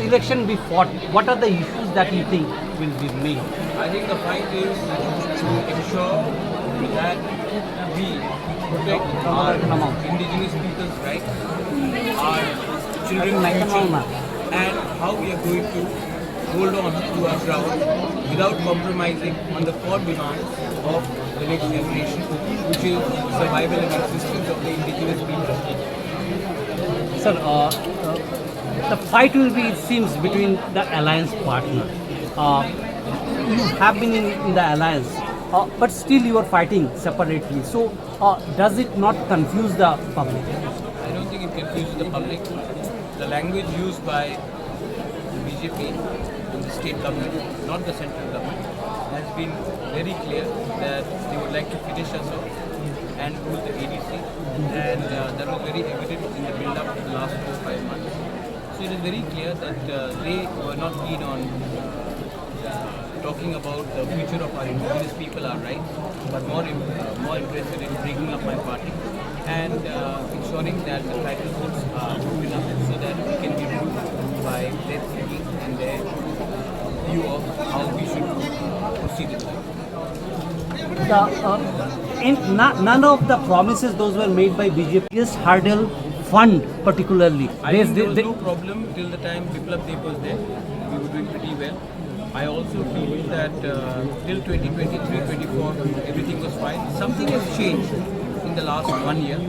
election be fought, what are the issues that you think will be made? I think the fight is to ensure that we protect our indigenous people's rights, our children's future, and how we are going to hold on to our ground without compromising on the core demands of the next generation, which is survival and existence of the indigenous people. Sir, the fight will be, it seems, between the alliance partner. You have been in the alliance, but still you are fighting separately. So, does it not confuse the public? I don't think it confuses the public. The language used by the BJP in the state government, not the central government, has been very clear that they would like to finish us off and rule the ADC, and that was very evident in the build-up of the last 4 or 5 months. So it is very clear that they were not keen on talking about the future of our indigenous people, our rights, but more interested in breaking up my party and ensuring that the tribal votes are moving up so that we can be ruled by their thinking and their view of how we should proceed in life. None of the promises those were made by BJP just hurdle fund particularly. I think there was no problem till the time Biplab Deb was there. We were doing pretty well. I also feel that till 2023-24 everything was fine. Something has changed in the last 1 year,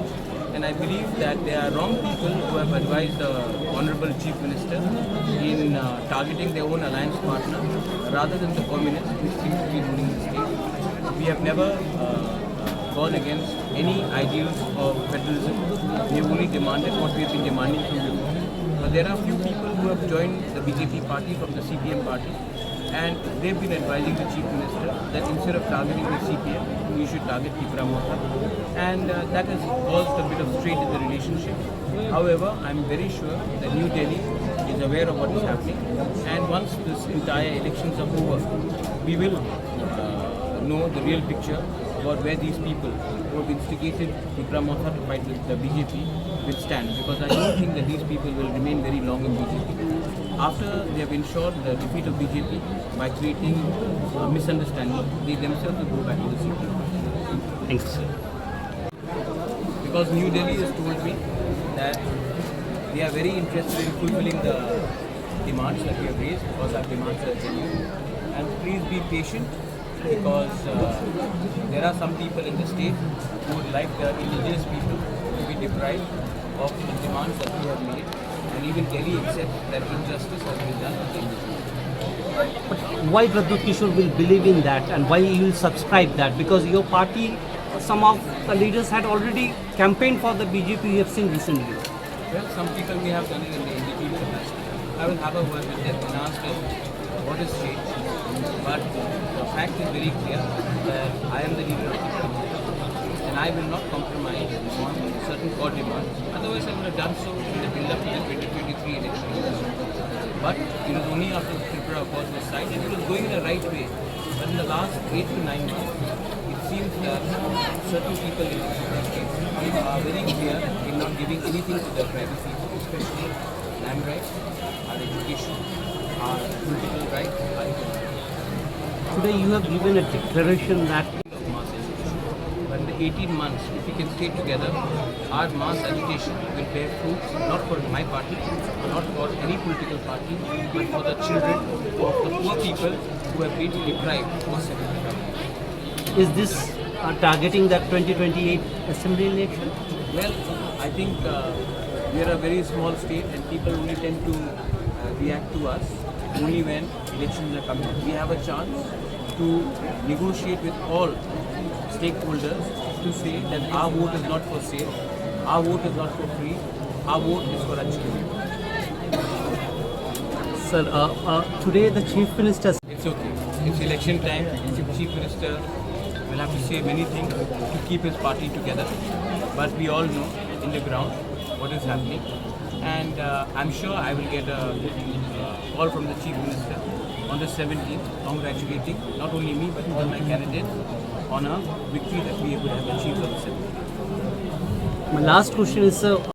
and I believe that there are wrong people who have advised the Honorable Chief Minister in targeting their own alliance partner rather than the communists who seem to be ruling the state. We have never gone against any ideals of federalism. We have only demanded what we have been demanding from before. But there are few people who have joined the BJP party from the CPM party, and they've been advising the Chief Minister that instead of targeting the CPM, we should target Tipura Mohan, and that has caused a bit of strain in the relationship. However, I'm very sure that New Delhi is aware of what is happening, and once this entire elections are over, we will know the real picture about where these people who have instigated Tipura Mohan to fight with the BJP will stand, because I don't think that these people will remain very long in BJP. After they have ensured the defeat of BJP by creating a misunderstanding, they themselves will go back to the CPM. Thanks. Because New Delhi has told me that they are very interested in fulfilling the demands that we have raised, because our demands are genuine. And please be patient, because there are some people in the state who would like the indigenous people to be deprived of the demands that we have made, and even Delhi accepts that injustice has been done to the indigenous. But why Pradyut Kishore will believe in that, and why you will subscribe that? Because your party, some of the leaders had already campaigned for the BJP, we have seen recently. Well, some people may have done it in the NDP capacity. I will have a word with them and ask them what has changed. But the fact is very clear that I am the leader of the party, and I will not compromise on certain core demands. Otherwise, I would have done so in the build-up to the 2023 elections. But it was only after the Tripura Accord was signed, and it was going in the right way. But in the last 8 to 9 months, it seems that certain people in the state are very clear in not giving anything to the tribal people, especially land rights, our education, our political rights, our economy. Today you have given a declaration that Of mass agitation. But in the 18 months, if we can stay together, our mass agitation will bear fruits not for my party, not for any political party, but for the children of the poor people who have been deprived for 75. is this targeting that 2028 assembly election? Well, I think we are a very small state, and people only tend to react to us only when elections are coming. We have a chance to negotiate with all stakeholders to say that our vote is not for sale, our vote is not for free, our vote is for our children. Sir, today the Chief Minister... It's okay. It's election time. The Chief Minister will have to say many things to keep his party together. But we all know in the ground what is happening. And I'm sure I will get a call from the Chief Minister on the 17th congratulating not only me but all my candidates on a victory that we would have achieved on the 17th. My last question is, sir,